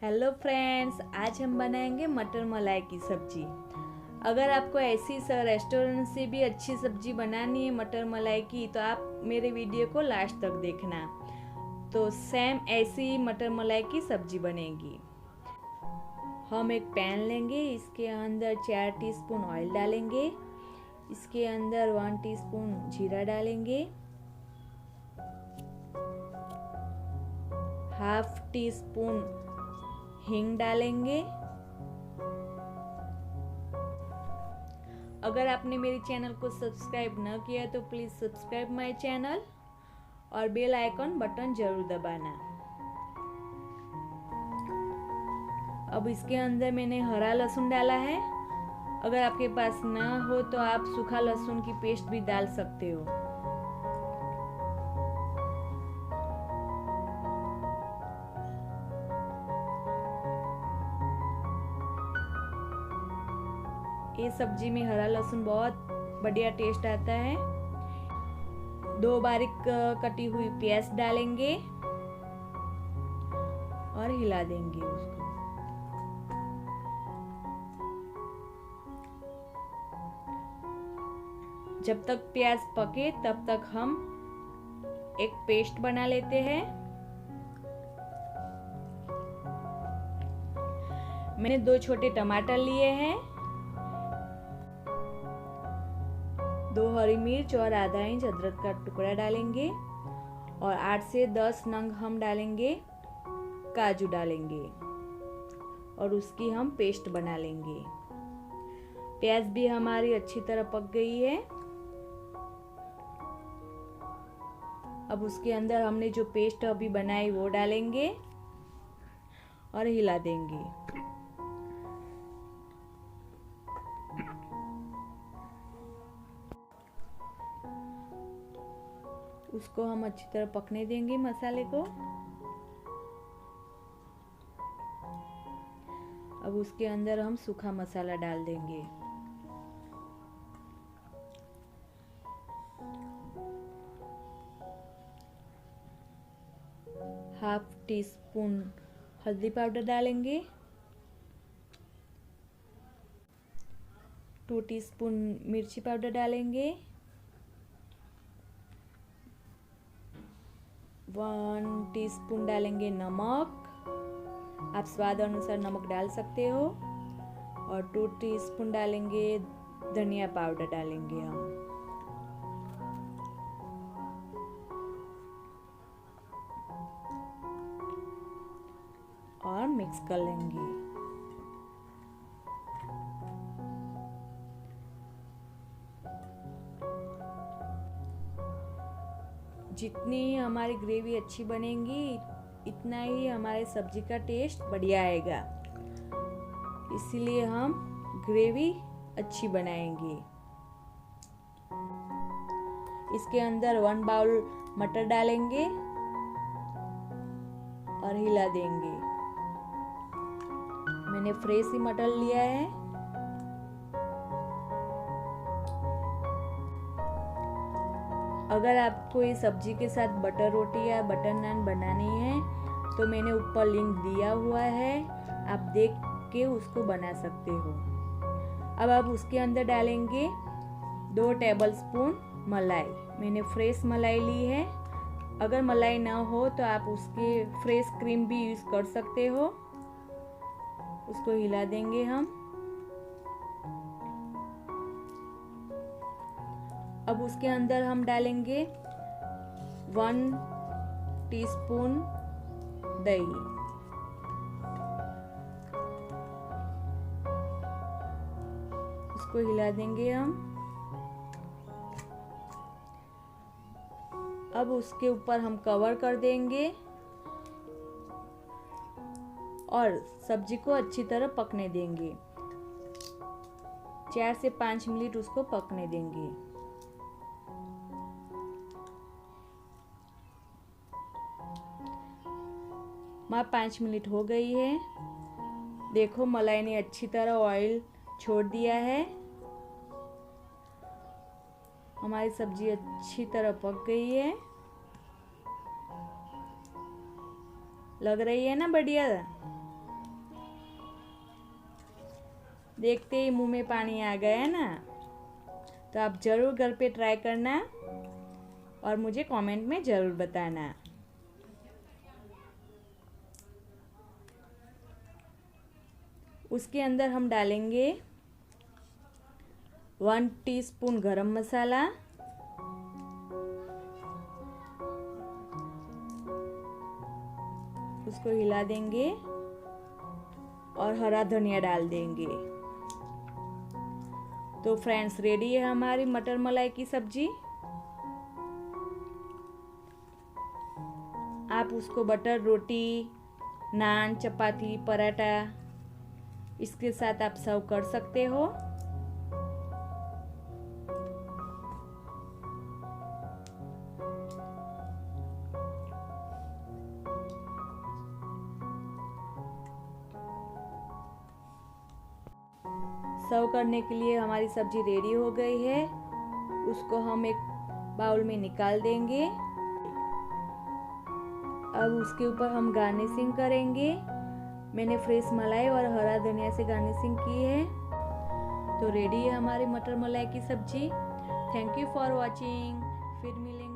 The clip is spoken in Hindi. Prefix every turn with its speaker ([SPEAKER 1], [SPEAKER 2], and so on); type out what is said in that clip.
[SPEAKER 1] हेलो फ्रेंड्स, आज हम बनाएंगे मटर मलाई की सब्जी। अगर आपको ऐसी रेस्टोरेंट से भी अच्छी सब्जी बनानी है मटर मलाई की, तो आप मेरे वीडियो को लास्ट तक देखना। तो सेम ऐसी मटर मलाई की सब्जी बनेगी। हम एक पैन लेंगे, इसके अंदर 4 टीस्पून ऑयल डालेंगे। इसके अंदर 1 टीस्पून जीरा डालेंगे, हाफ टी स्पून हींग डालेंगे। अगर आपने मेरे चैनल को सब्सक्राइब न किया तो प्लीज़ सब्सक्राइब माय चैनल और बेल आइकॉन बटन जरूर दबाना। अब इसके अंदर मैंने हरा लहसुन डाला है। अगर आपके पास ना हो तो आप सूखा लहसुन की पेस्ट भी डाल सकते हो। ये सब्जी में हरा लहसुन बहुत बढ़िया टेस्ट आता है। 2 बारीक कटी हुई प्याज डालेंगे और हिला देंगे उसको। जब तक प्याज पके तब तक हम एक पेस्ट बना लेते हैं। मैंने 2 छोटे टमाटर लिए हैं, 2 हरी मिर्च और आधा इंच अदरक का टुकड़ा डालेंगे और 8 से 10 नंग हम डालेंगे काजू डालेंगे और उसकी हम पेस्ट बना लेंगे। प्याज भी हमारी अच्छी तरह पक गई है। अब उसके अंदर हमने जो पेस्ट अभी बनाई वो डालेंगे और हिला देंगे। उसको हम अच्छी तरह पकने देंगे मसाले को। अब उसके अंदर हम सूखा मसाला डाल देंगे। हाफ टी स्पून हल्दी पाउडर डालेंगे, 2 टीस्पून मिर्ची पाउडर डालेंगे, 1 टीस्पून डालेंगे नमक। आप स्वाद अनुसार नमक डाल सकते हो। और 2 टीस्पून डालेंगे धनिया पाउडर डालेंगे हम। और मिक्स कर लेंगे। जितनी हमारी ग्रेवी अच्छी बनेगी इतना ही हमारे सब्जी का टेस्ट बढ़िया आएगा। इसीलिए हम ग्रेवी अच्छी बनाएंगे। इसके अंदर 1 बाउल मटर डालेंगे और हिला देंगे। मैंने फ्रेश ही मटर लिया है। अगर आपको इस सब्जी के साथ बटर रोटी या बटर नान बनानी है तो मैंने ऊपर लिंक दिया हुआ है, आप देख के उसको बना सकते हो। अब आप उसके अंदर डालेंगे 2 टेबलस्पून मलाई। मैंने फ्रेश मलाई ली है। अगर मलाई ना हो तो आप उसके फ्रेश क्रीम भी यूज़ कर सकते हो। उसको हिला देंगे हम। अब उसके अंदर हम डालेंगे 1 टीस्पून दही। उसको हिला देंगे हम। अब उसके ऊपर हम कवर कर देंगे और सब्जी को अच्छी तरह पकने देंगे। 4 से 5 मिनट उसको पकने देंगे। माँ 5 मिनट हो गई है। देखो मलाई ने अच्छी तरह ऑयल छोड़ दिया है। हमारी सब्जी अच्छी तरह पक गई है। लग रही है ना बढ़िया। देखते ही मुंह में पानी आ गया है ना। तो आप ज़रूर घर पे ट्राई करना और मुझे कमेंट में ज़रूर बताना। उसके अंदर हम डालेंगे 1 टीस्पून गरम मसाला, उसको हिला देंगे और हरा धनिया डाल देंगे। तो फ्रेंड्स, रेडी है हमारी मटर मलाई की सब्जी। आप उसको बटर रोटी, नान, चपाती, पराठा इसके साथ आप सर्व कर सकते हो। सर्व करने के लिए हमारी सब्जी रेडी हो गई है। उसको हम एक बाउल में निकाल देंगे। अब उसके ऊपर हम गार्निशिंग करेंगे। मैंने फ्रेश मलाई और हरा धनिया से गार्निशिंग की है। तो रेडी है हमारी मटर मलाई की सब्जी। Thank you for watching. फिर मिलेंगे।